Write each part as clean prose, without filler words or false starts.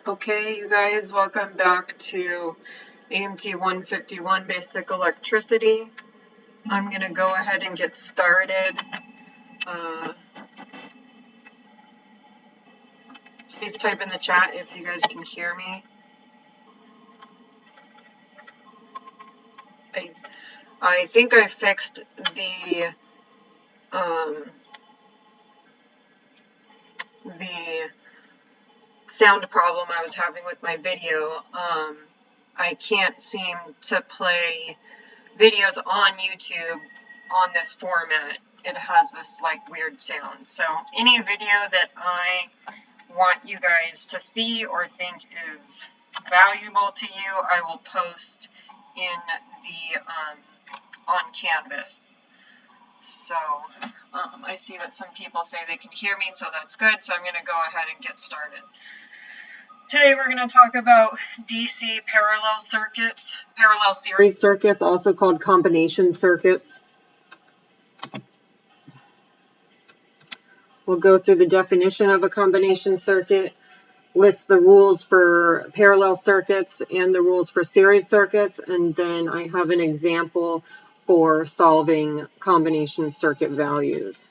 Okay, you guys, welcome back to AMT 151 Basic Electricity. I'm going to go ahead and get started. Please type in the chat if you guys can hear me. I think I fixed the sound problem I was having with my video. I can't seem to play videos on YouTube on this format. It has this like weird sound. So any video that I want you guys to see or think is valuable to you, I will post in the on Canvas. So I see that some people say they can hear me, so that's good. So I'm going to go ahead and get started. Today we're going to talk about DC parallel circuits, parallel series circuits, also called combination circuits. We'll go through the definition of a combination circuit, list the rules for parallel circuits and the rules for series circuits, and then I have an example for solving combination circuit values.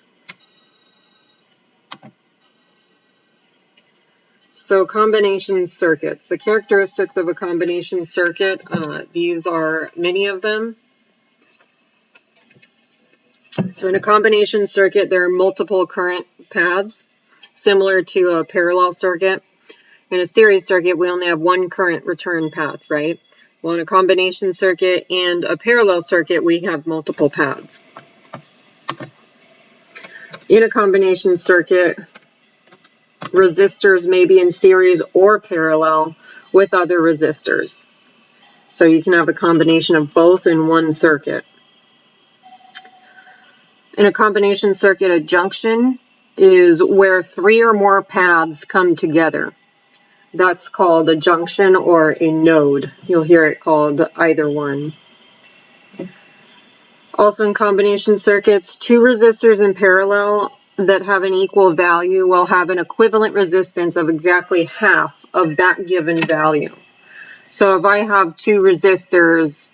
So combination circuits, the characteristics of a combination circuit, these are many of them. So in a combination circuit, there are multiple current paths, similar to a parallel circuit. In a series circuit, we only have one current return path, right? Well, in a combination circuit and a parallel circuit, we have multiple paths. In a combination circuit, resistors may be in series or parallel with other resistors. So you can have a combination of both in one circuit. In a combination circuit, a junction is where three or more paths come together. That's called a junction or a node. You'll hear it called either one. Also in combination circuits, two resistors in parallel that have an equal value will have an equivalent resistance of exactly half of that given value. So if I have two resistors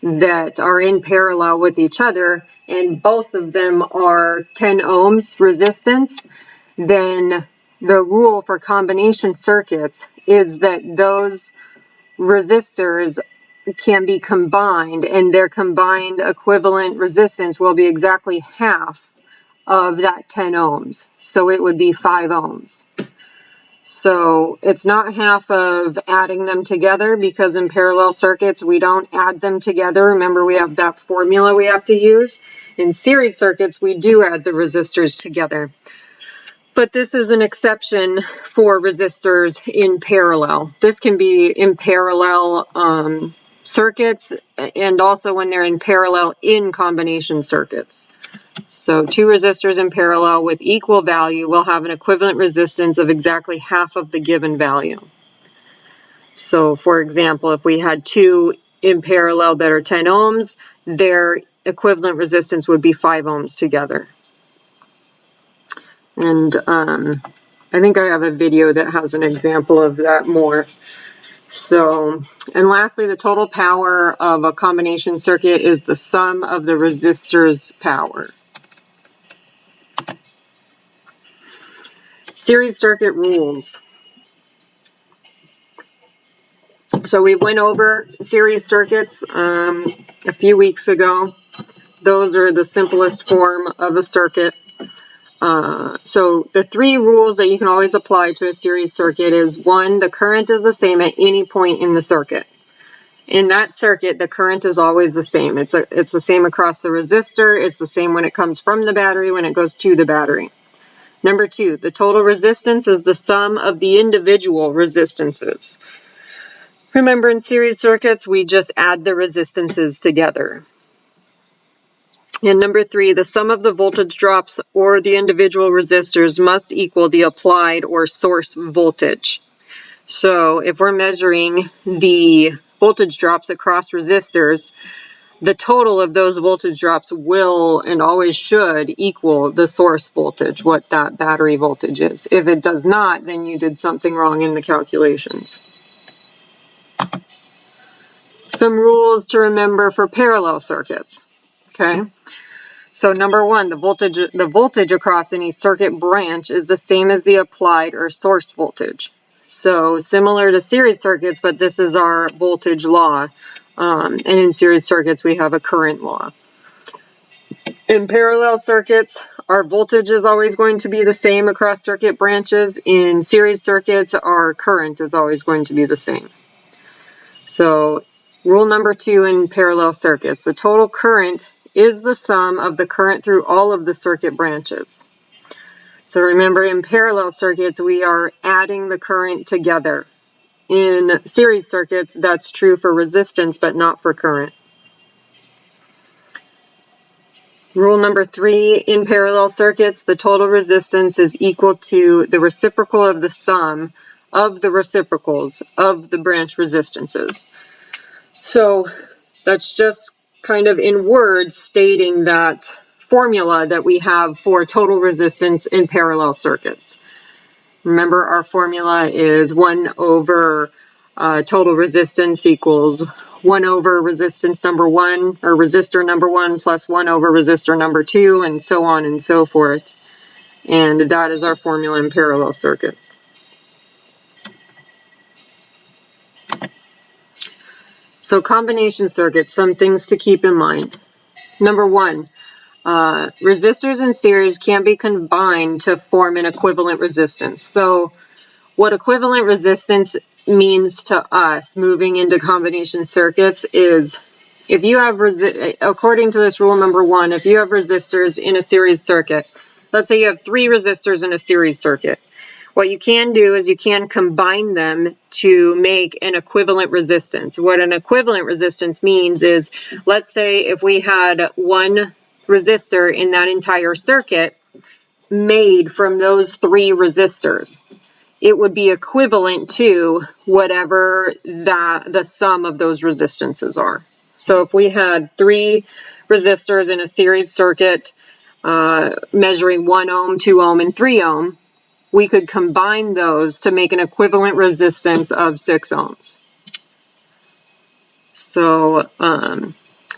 that are in parallel with each other and both of them are 10 ohms resistance, then the rule for combination circuits is that those resistors can be combined, and their combined equivalent resistance will be exactly half of that 10 ohms. So it would be 5 ohms. So it's not half of adding them together, because in parallel circuits we don't add them together. Remember, we have that formula we have to use. In series circuits we do add the resistors together. But this is an exception for resistors in parallel. This can be in parallel circuits, and also when they're in parallel in combination circuits. So two resistors in parallel with equal value will have an equivalent resistance of exactly half of the given value. So for example, if we had two in parallel that are 10 ohms, their equivalent resistance would be 5 ohms together. And I think I have a video that has an example of that more. So, and lastly, the total power of a combination circuit is the sum of the resistors' power. Series circuit rules. So we went over series circuits a few weeks ago. Those are the simplest form of a circuit. So the three rules that you can always apply to a series circuit is: one, the current is the same at any point in the circuit. In that circuit, the current is always the same. It's the same across the resistor. It's the same when it comes from the battery, when it goes to the battery. Number two, the total resistance is the sum of the individual resistances. Remember, in series circuits, we just add the resistances together. And number three, the sum of the voltage drops or the individual resistors must equal the applied or source voltage. So if we're measuring the voltage drops across resistors, the total of those voltage drops will and always should equal the source voltage, what that battery voltage is. If it does not, then you did something wrong in the calculations. Some rules to remember for parallel circuits. Okay. So number one, the voltage across any circuit branch is the same as the applied or source voltage. So similar to series circuits, but this is our voltage law. And in series circuits, we have a current law. In parallel circuits, our voltage is always going to be the same across circuit branches. In series circuits, our current is always going to be the same. So rule number two in parallel circuits, the total current is the sum of the current through all of the circuit branches. So remember, in parallel circuits, we are adding the current together. In series circuits, that's true for resistance, but not for current. Rule number three, in parallel circuits, the total resistance is equal to the reciprocal of the sum of the reciprocals of the branch resistances. So that's just kind of in words stating that formula that we have for total resistance in parallel circuits. Remember, our formula is 1 over total resistance equals 1 over resistance number 1, or resistor number 1, plus 1 over resistor number 2, and so on and so forth. And that is our formula in parallel circuits. So combination circuits, some things to keep in mind. Number one, resistors in series can be combined to form an equivalent resistance. So what equivalent resistance means to us moving into combination circuits is if you have, according to this rule number one, if you have resistors in a series circuit, let's say you have 3 resistors in a series circuit, what you can do is you can combine them to make an equivalent resistance. What an equivalent resistance means is, let's say if we had 1 resistor in that entire circuit made from those 3 resistors, it would be equivalent to whatever the sum of those resistances are. So if we had 3 resistors in a series circuit measuring 1 ohm, 2 ohm, and 3 ohm, we could combine those to make an equivalent resistance of 6 ohms. So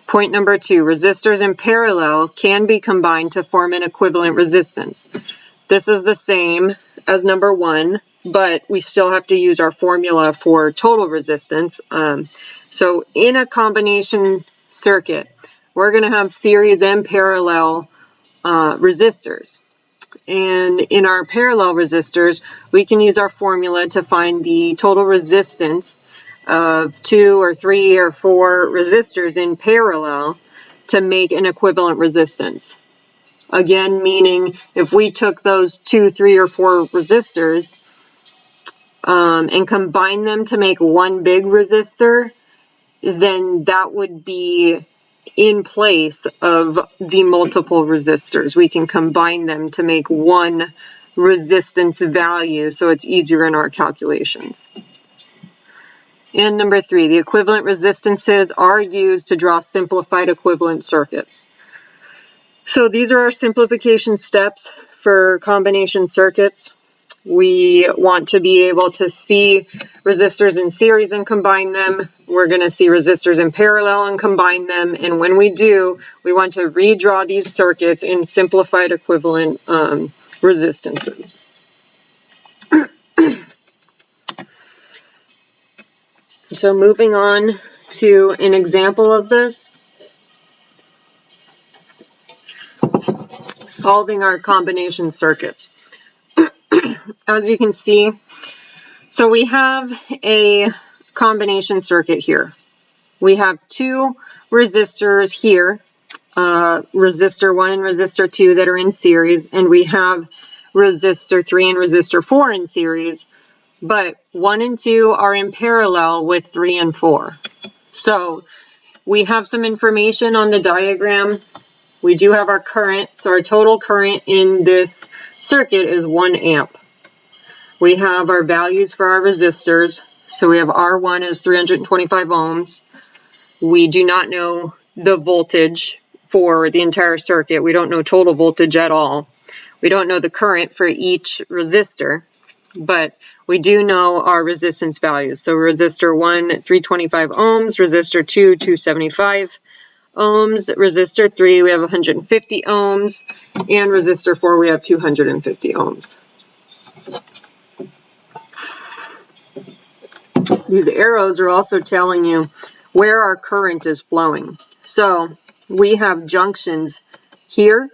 point number 2, resistors in parallel can be combined to form an equivalent resistance. This is the same as number 1, but we still have to use our formula for total resistance. So in a combination circuit, we're going to have series and parallel resistors. And in our parallel resistors, we can use our formula to find the total resistance of 2 or 3 or 4 resistors in parallel to make an equivalent resistance. Again, meaning if we took those 2, 3, or 4 resistors and combined them to make one big resistor, then that would be in place of the multiple resistors. We can combine them to make one resistance value, so it's easier in our calculations. And number 3, the equivalent resistances are used to draw simplified equivalent circuits. So these are our simplification steps for combination circuits. We want to be able to see resistors in series and combine them. We're going to see resistors in parallel and combine them. And when we do, we want to redraw these circuits in simplified equivalent resistances. So moving on to an example of this. Solving our combination circuits. As you can see, so we have a combination circuit here. We have 2 resistors here, resistor 1 and resistor 2 that are in series, and we have resistor 3 and resistor 4 in series, but 1 and 2 are in parallel with 3 and 4. So we have some information on the diagram. We do have our current, so our total current in this circuit is 1 amp. We have our values for our resistors. So we have R1 is 325 ohms. We do not know the voltage for the entire circuit. We don't know total voltage at all. We don't know the current for each resistor, but we do know our resistance values. So resistor 1, 325 ohms, resistor 2, 275 ohms, resistor 3, we have 150 ohms, and resistor 4, we have 250 ohms. These arrows are also telling you where our current is flowing. So we have junctions here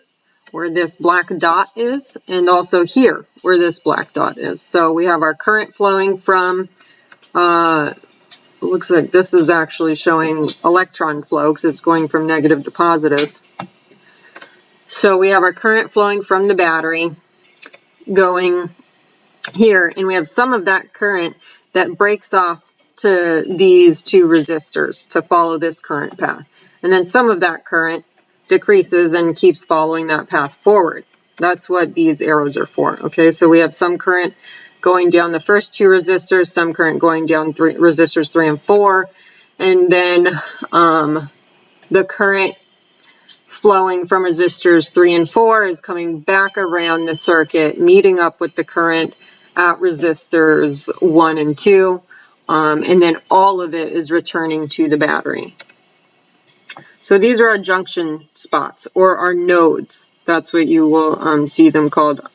where this black dot is, and also here where this black dot is. So we have our current flowing from, looks like this is actually showing electron flow because it's going from negative to positive. So we have our current flowing from the battery going here, and we have some of that current that breaks off to these two resistors to follow this current path. And then some of that current decreases and keeps following that path forward. That's what these arrows are for. Okay, so we have some current going down the first two resistors, some current going down resistors 3 and 4, and then the current flowing from resistors 3 and 4 is coming back around the circuit, meeting up with the current at resistors 1 and 2, and then all of it is returning to the battery. So these are our junction spots, or our nodes. That's what you will see them called. I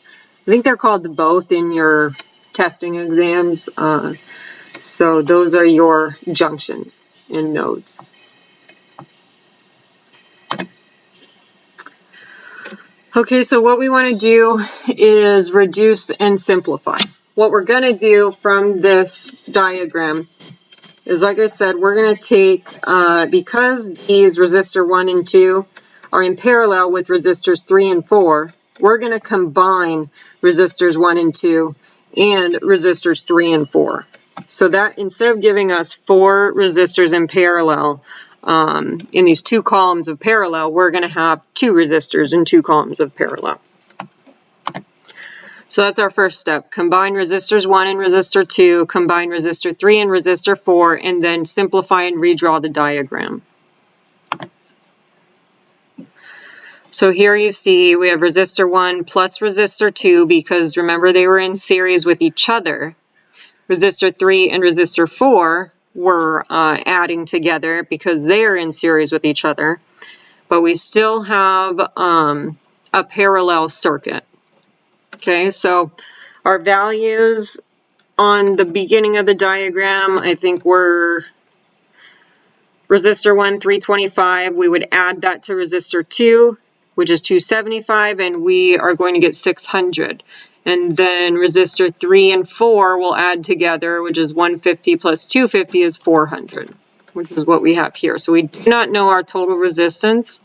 think they're called both in your testing exams. So those are your junctions and nodes. Okay, so what we want to do is reduce and simplify. What we're going to do from this diagram is, like I said, we're going to take, because these resistor 1 and 2 are in parallel with resistors 3 and 4, we're going to combine resistors 1 and 2 and resistors 3 and 4. So that instead of giving us 4 resistors in parallel, in these 2 columns of parallel, we're going to have 2 resistors in 2 columns of parallel. So that's our first step. Combine resistors 1 and resistor 2, combine resistor 3 and resistor 4, and then simplify and redraw the diagram. So here you see we have resistor 1 plus resistor 2 because remember they were in series with each other. Resistor 3 and resistor 4 were adding together because they are in series with each other. But we still have a parallel circuit. Okay, so our values on the beginning of the diagram, I think were resistor 1, 325. We would add that to resistor 2, which is 275, and we are going to get 600. And then resistor 3 and 4 will add together, which is 150 plus 250 is 400, which is what we have here. So we do not know our total resistance,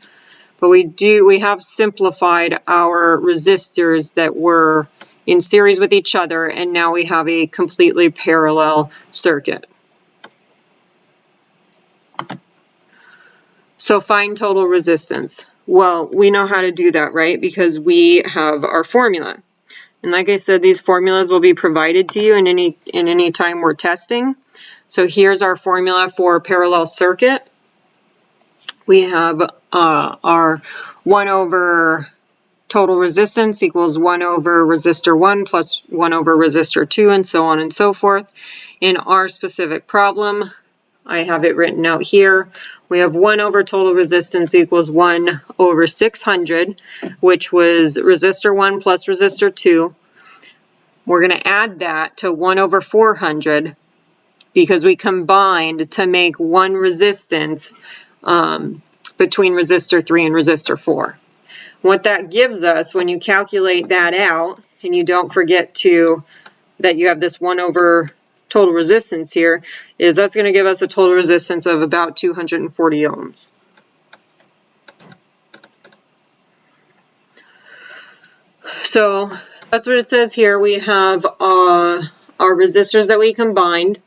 but we have simplified our resistors that were in series with each other, and now we have a completely parallel circuit. So find total resistance. Well, we know how to do that, right? Because we have our formula. And like I said, these formulas will be provided to you in any time we're testing. So here's our formula for parallel circuit. We have our 1 over total resistance equals 1 over resistor 1 plus 1 over resistor 2, and so on and so forth. In our specific problem, I have it written out here. We have 1 over total resistance equals 1 over 600, which was resistor 1 plus resistor 2. We're going to add that to 1 over 400 because we combined to make one resistance between resistor 3 and resistor 4. What that gives us, when you calculate that out, and you don't forget that you have this 1 over total resistance here, is that's going to give us a total resistance of about 240 ohms. So that's what it says here. We have our resistors that we combined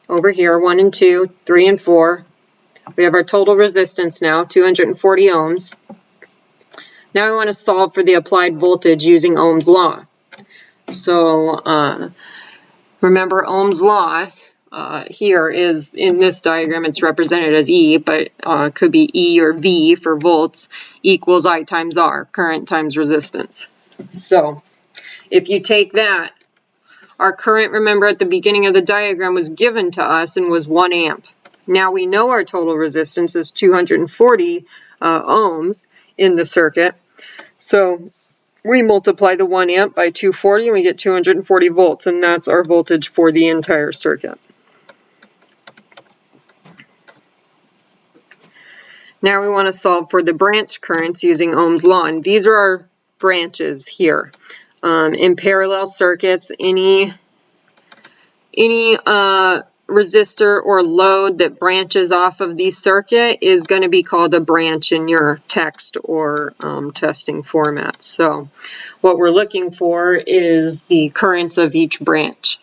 over here, 1 and 2, 3 and 4. We have our total resistance now, 240 ohms. Now we want to solve for the applied voltage using Ohm's law. So remember Ohm's law, here is, in this diagram, it's represented as E, but could be E or V for volts, equals I times R, current times resistance. So if you take that, our current, remember at the beginning of the diagram, was given to us and was 1 amp. Now we know our total resistance is 240 ohms in the circuit. So we multiply the 1 amp by 240 and we get 240 volts, and that's our voltage for the entire circuit. Now we want to solve for the branch currents using Ohm's law, and these are our branches here. In parallel circuits, any resistor or load that branches off of the circuit is going to be called a branch in your text or testing formats. So what we're looking for is the currents of each branch.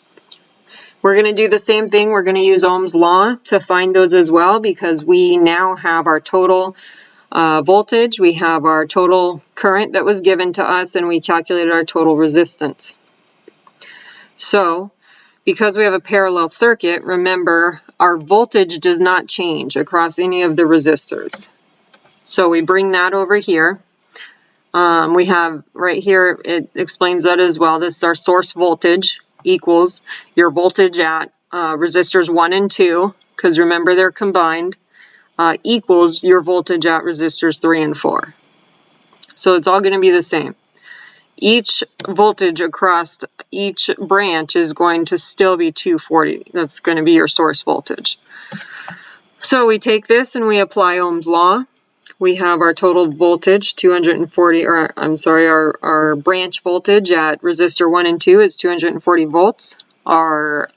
We're going to do the same thing. We're going to use Ohm's law to find those as well, because we now have our total voltage, we have our total current that was given to us, and we calculated our total resistance. So because we have a parallel circuit, remember, our voltage does not change across any of the resistors. So we bring that over here. We have right here, it explains that as well. This is our source voltage equals your voltage at resistors 1 and 2, because remember they're combined, equals your voltage at resistors 3 and 4. So it's all going to be the same. Each voltage across each branch is going to still be 240. That's going to be your source voltage. So we take this and we apply Ohm's law. We have our total voltage, 240, or I'm sorry, our branch voltage at resistor 1 and 2 is 240 volts. Our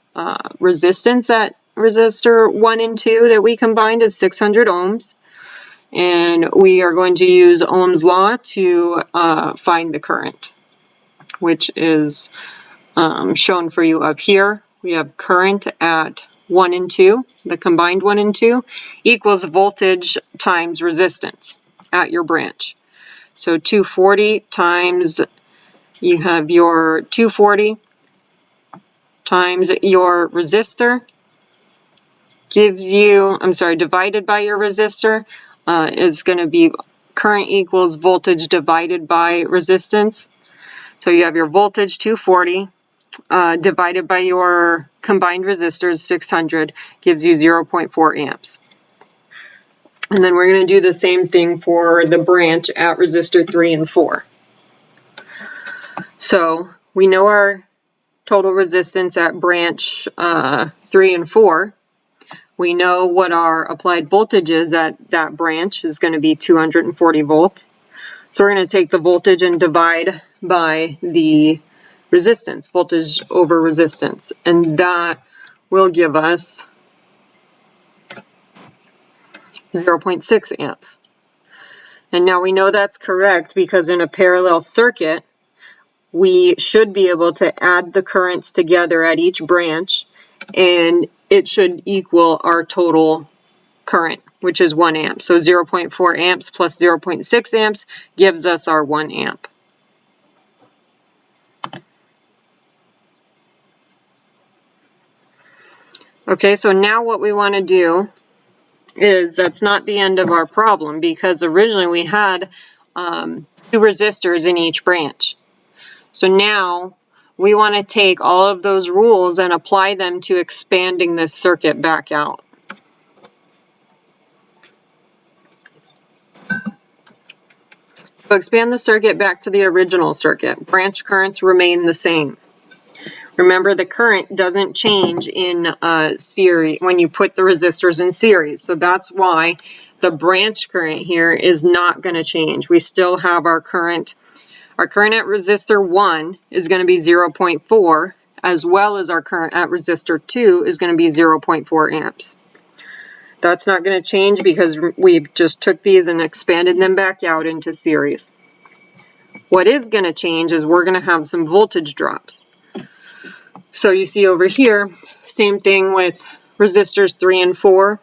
resistance at resistor 1 and 2 that we combined is 600 ohms. And we are going to use Ohm's law to find the current, which is shown for you up here. We have current at 1 and 2, the combined 1 and 2, equals voltage times resistance at your branch. So 240 times, you have your 240 times your resistor gives you, divided by your resistor is going to be current equals voltage divided by resistance. So you have your voltage 240 divided by your combined resistors 600 gives you 0.4 amps. And then we're going to do the same thing for the branch at resistor 3 and 4. So we know our total resistance at branch 3 and 4. We know what our applied voltage is at that branch is going to be 240 volts. So we're going to take the voltage and divide by the resistance, voltage over resistance, and that will give us 0.6 amp. And now we know that's correct because in a parallel circuit, we should be able to add the currents together at each branch, and it should equal our total current, which is 1 amp. So 0.4 amps plus 0.6 amps gives us our 1 amp. Okay, so now what we want to do is, that's not the end of our problem, because originally we had 2 resistors in each branch. So now we want to take all of those rules and apply them to expanding this circuit back out. So expand the circuit back to the original circuit. Branch currents remain the same. Remember, the current doesn't change in series when you put the resistors in series. So that's why the branch current here is not going to change. We still have our current. Our current at resistor 1 is going to be 0.4, as well as our current at resistor 2 is going to be 0.4 amps. That's not going to change because we just took these and expanded them back out into series. What is going to change is we're going to have some voltage drops. So you see over here, same thing with resistors 3 and 4.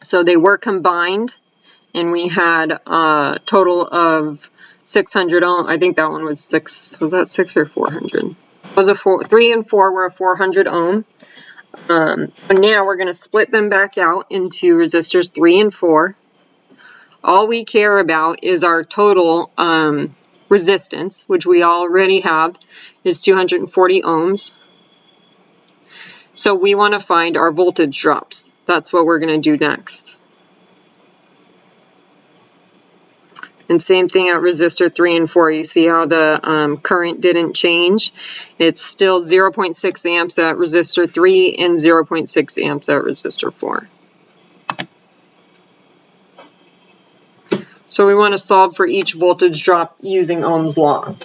So they were combined, and we had a total of 600 ohm. I think that one was 6. Was that 6 or 400? It was a 3 and 4 were a 400 ohm. Now we're going to split them back out into resistors 3 and 4. All we care about is our total resistance, which we already have, is 240 ohms. So we want to find our voltage drops. That's what we're going to do next. And same thing at resistor 3 and 4. You see how the current didn't change? It's still 0.6 amps at resistor 3 and 0.6 amps at resistor 4. So we want to solve for each voltage drop using Ohm's law.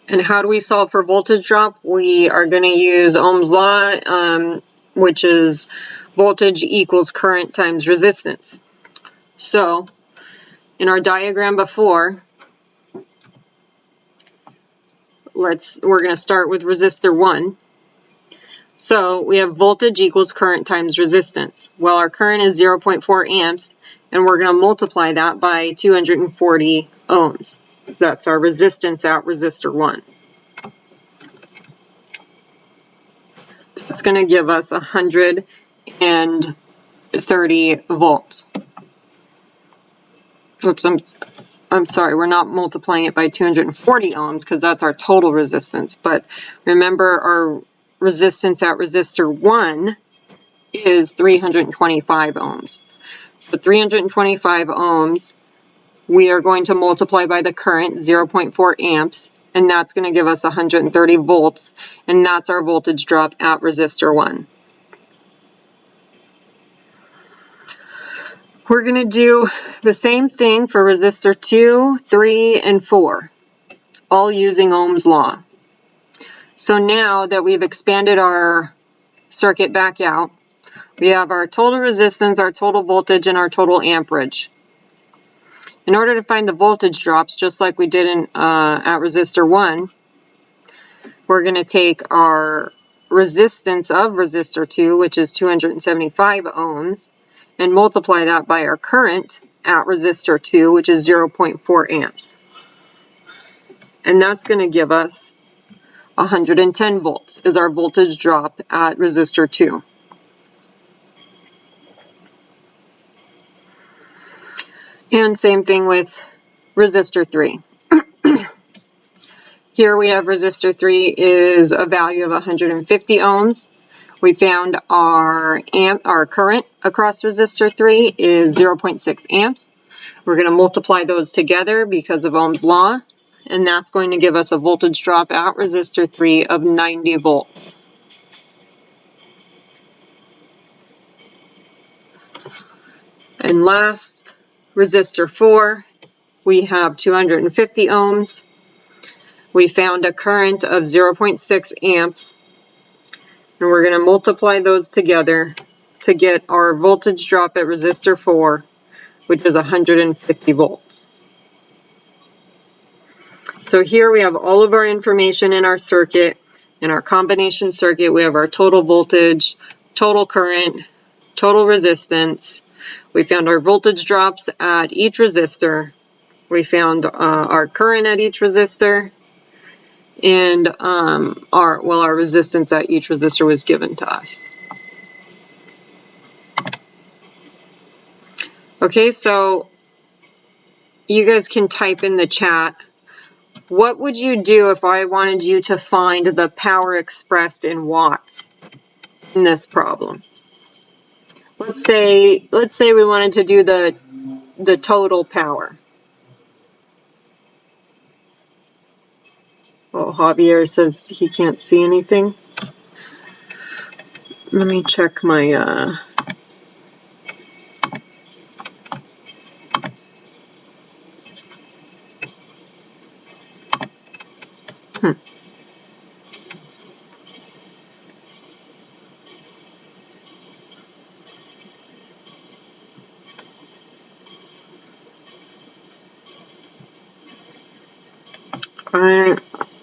And how do we solve for voltage drop? We are going to use Ohm's law, which is voltage equals current times resistance. So in our diagram before, we're going to start with resistor 1. So we have voltage equals current times resistance. Well, our current is 0.4 amps, and we're going to multiply that by 240 ohms. That's our resistance at resistor 1. That's going to give us 130 volts. Oops, I'm sorry, we're not multiplying it by 240 ohms because that's our total resistance. But remember, our resistance at resistor 1 is 325 ohms. So 325 ohms, we are going to multiply by the current, 0.4 amps, and that's going to give us 130 volts, and that's our voltage drop at resistor 1. We're going to do the same thing for resistor 2, 3, and 4, all using Ohm's law. So now that we've expanded our circuit back out, we have our total resistance, our total voltage, and our total amperage. In order to find the voltage drops, just like we did at resistor 1, we're going to take our resistance of resistor 2, which is 275 ohms, and multiply that by our current at resistor 2, which is 0.4 amps. And that's going to give us 110 volts is our voltage drop at resistor 2. And same thing with resistor 3. Here we have resistor 3 is a value of 150 ohms. We found our current across resistor 3 is 0.6 amps. We're going to multiply those together because of Ohm's law, and that's going to give us a voltage drop at resistor 3 of 90 volts. And last, resistor 4, we have 250 ohms. We found a current of 0.6 amps, and we're going to multiply those together to get our voltage drop at resistor 4, which is 150 volts. So here we have all of our information in our circuit. In our combination circuit, we have our total voltage, total current, total resistance. We found our voltage drops at each resistor. We found our current at each resistor, and our resistance at each resistor was given to us. Okay, so you guys can type in the chat, what would you do if I wanted you to find the power expressed in watts in this problem? Let's say we wanted to do the total power. Oh, Javier says he can't see anything. Let me check my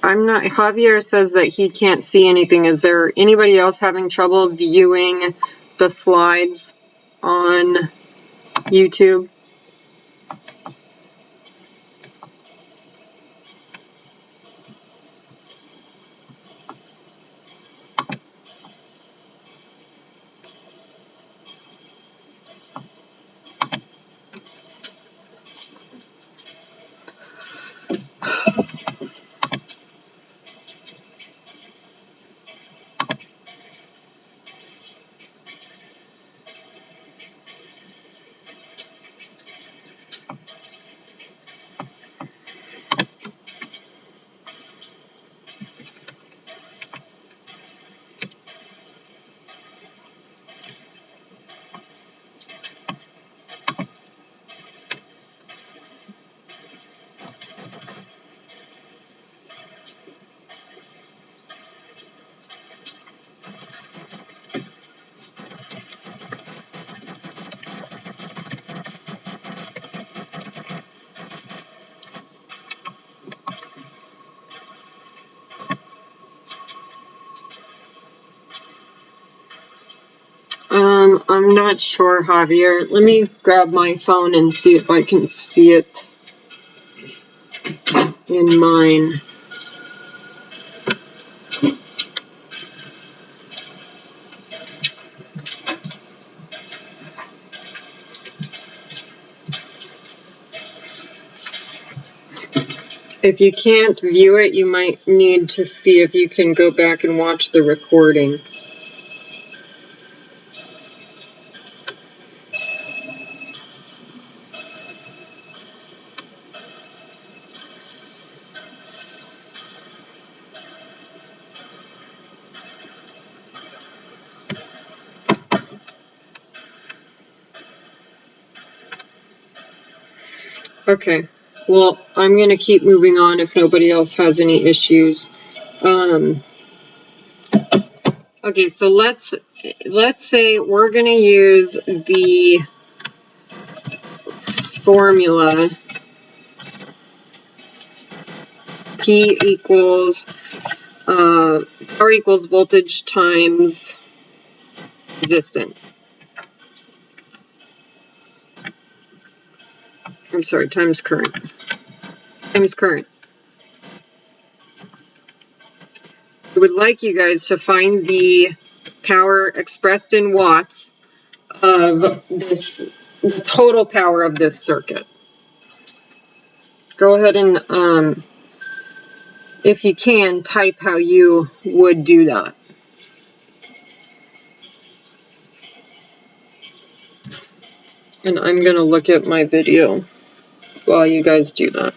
I'm not, Javier says that he can't see anything. Is there anybody else having trouble viewing the slides on YouTube? I'm not sure, Javier. Let me grab my phone and see if I can see it in mine. If you can't view it, you might need to see if you can go back and watch the recording. Okay, well, I'm going to keep moving on if nobody else has any issues. Okay, so let's say we're going to use the formula P equals power equals voltage times resistance. I'm sorry, times current. Times current. I would like you guys to find the power expressed in watts of this, the total power of this circuit. Go ahead and, if you can, type how you would do that. And I'm going to look at my video while you guys do that.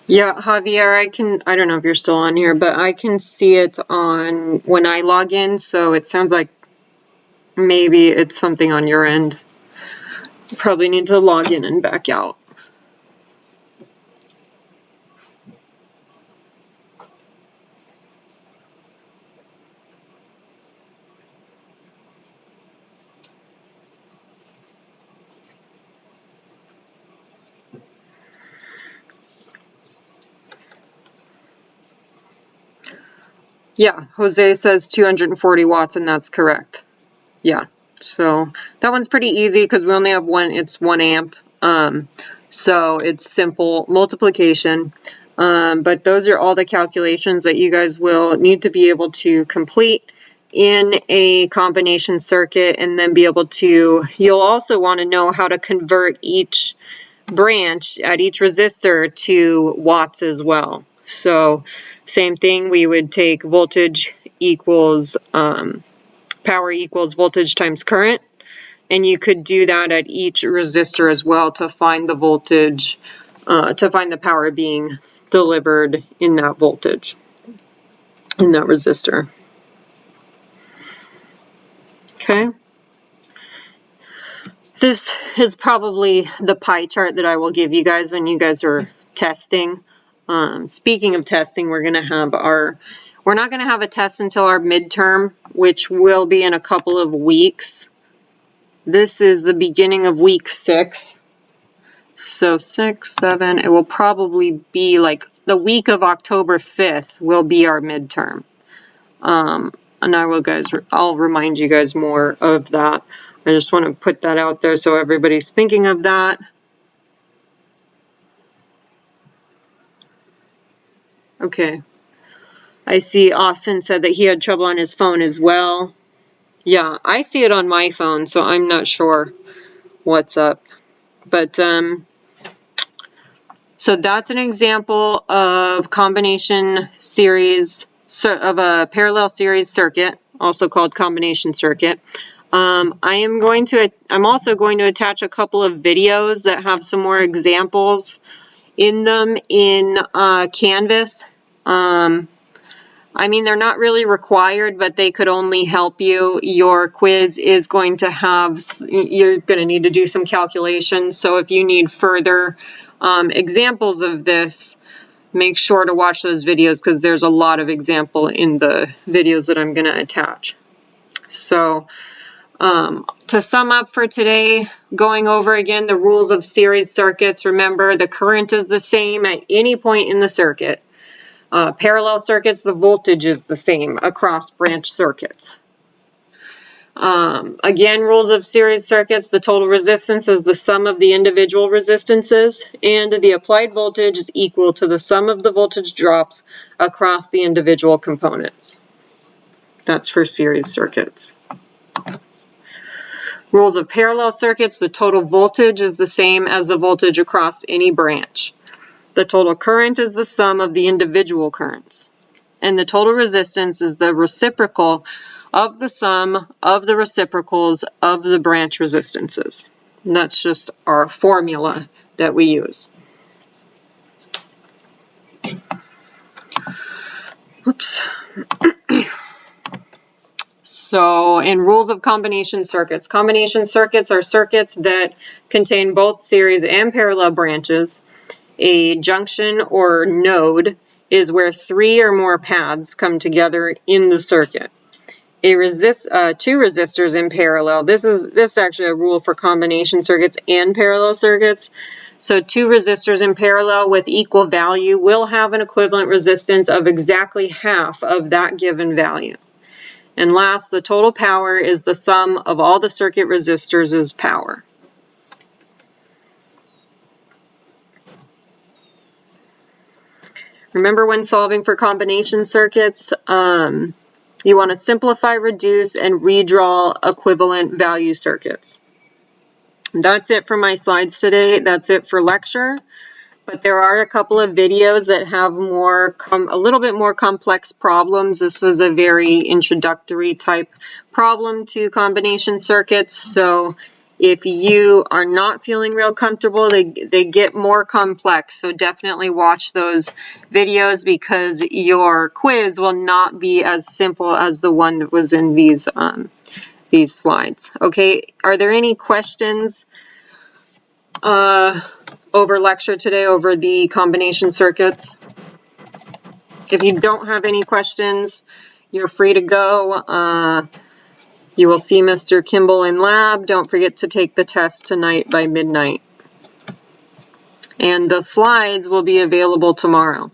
Yeah, Javier, I don't know if you're still on here, but I can see it on when I log in, so it sounds like maybe it's something on your end. You probably need to log in and back out. Yeah, Jose says 240 watts, and that's correct. Yeah, so that one's pretty easy because we only have one, it's 1 amp. So it's simple multiplication. But those are all the calculations that you guys will need to be able to complete in a combination circuit, and then be able to, you'll also want to know how to convert each branch at each resistor to watts as well. So same thing, we would take voltage equals power equals voltage times current, and you could do that at each resistor as well to find the voltage, to find the power being delivered in that voltage, in that resistor. Okay. This is probably the pie chart that I will give you guys when you guys are testing. Speaking of testing, we're not going to have a test until our midterm, which will be in a couple of weeks. This is the beginning of week 6. So 6, 7, it will probably be like the week of October 5th will be our midterm. And I'll remind you guys more of that. I just want to put that out there so everybody's thinking of that. Okay. I see Austin said that he had trouble on his phone as well. Yeah, I see it on my phone, so I'm not sure what's up. But, so that's an example of combination series, of a parallel series circuit, also called combination circuit. I'm also going to attach a couple of videos that have some more examples in them in Canvas. I mean, they're not really required, but they could only help you. Your quiz is going to have, you're going to need to do some calculations. So if you need further examples of this, make sure to watch those videos because there's a lot of example in the videos that I'm going to attach. So to sum up for today, going over again the rules of series circuits, remember the current is the same at any point in the circuit. Parallel circuits, the voltage is the same across branch circuits. Again, rules of series circuits, the total resistance is the sum of the individual resistances, and the applied voltage is equal to the sum of the voltage drops across the individual components. That's for series circuits. Rules of parallel circuits, the total voltage is the same as the voltage across any branch. The total current is the sum of the individual currents. And the total resistance is the reciprocal of the sum of the reciprocals of the branch resistances. And that's just our formula that we use. Oops. So, in rules of combination circuits. Combination circuits are circuits that contain both series and parallel branches. A junction or node is where 3 or more paths come together in the circuit. Two resistors in parallel. This is actually a rule for combination circuits and parallel circuits. So 2 resistors in parallel with equal value will have an equivalent resistance of exactly half of that given value. And last, the total power is the sum of all the circuit resistors' power. Remember, when solving for combination circuits, you want to simplify, reduce, and redraw equivalent value circuits. That's it for my slides today. That's it for lecture. But there are a couple of videos that have a little bit more complex problems. This was a very introductory type problem to combination circuits. So if you are not feeling real comfortable, they get more complex. So definitely watch those videos because your quiz will not be as simple as the one that was in these slides. Okay, are there any questions over lecture today over the combination circuits? If you don't have any questions, you're free to go. You will see Mr. Kimball in lab. Don't forget to take the test tonight by midnight. And the slides will be available tomorrow.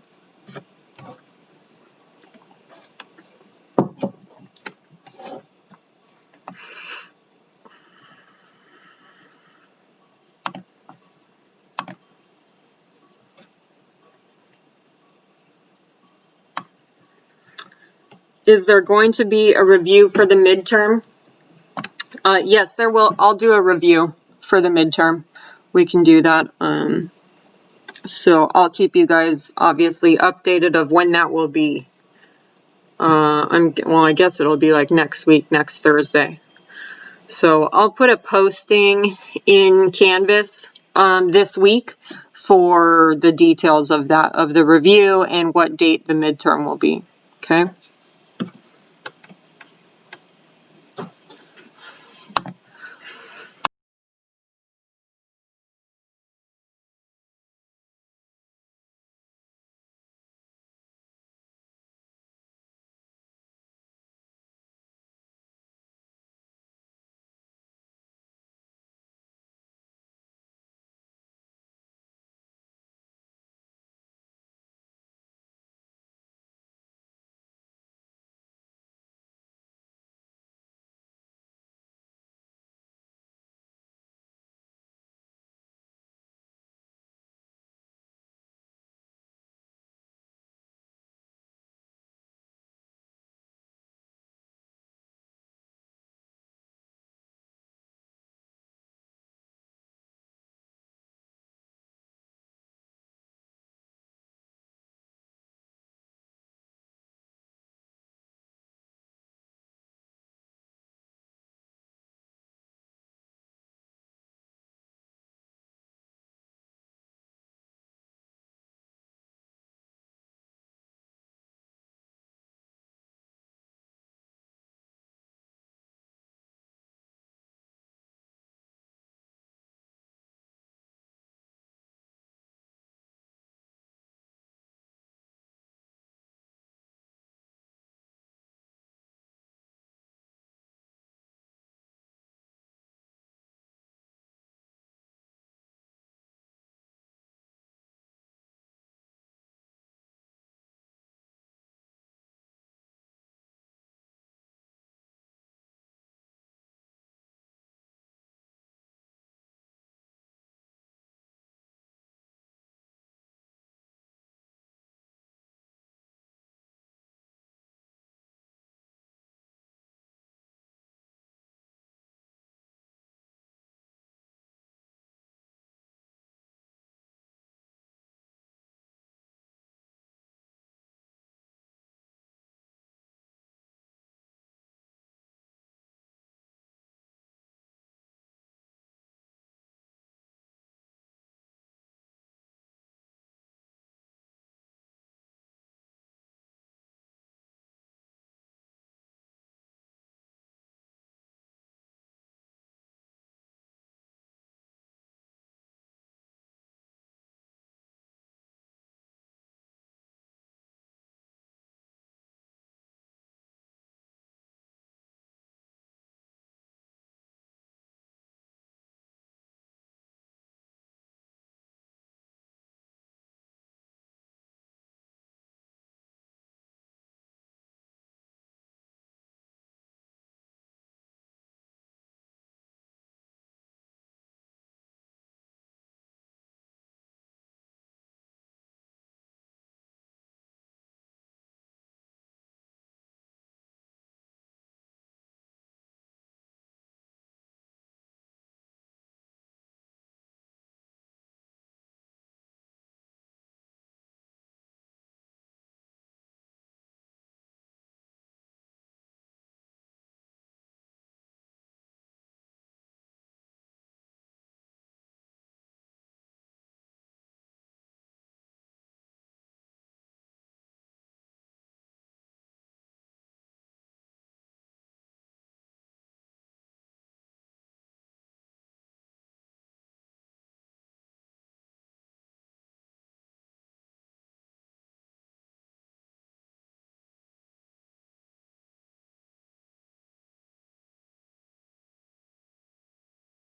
Is there going to be a review for the midterm? Yes, there will. I'll do a review for the midterm. We can do that. So I'll keep you guys obviously updated of when that will be. I guess it'll be like next week, next Thursday. So I'll put a posting in Canvas this week for the details of the review and what date the midterm will be. Okay.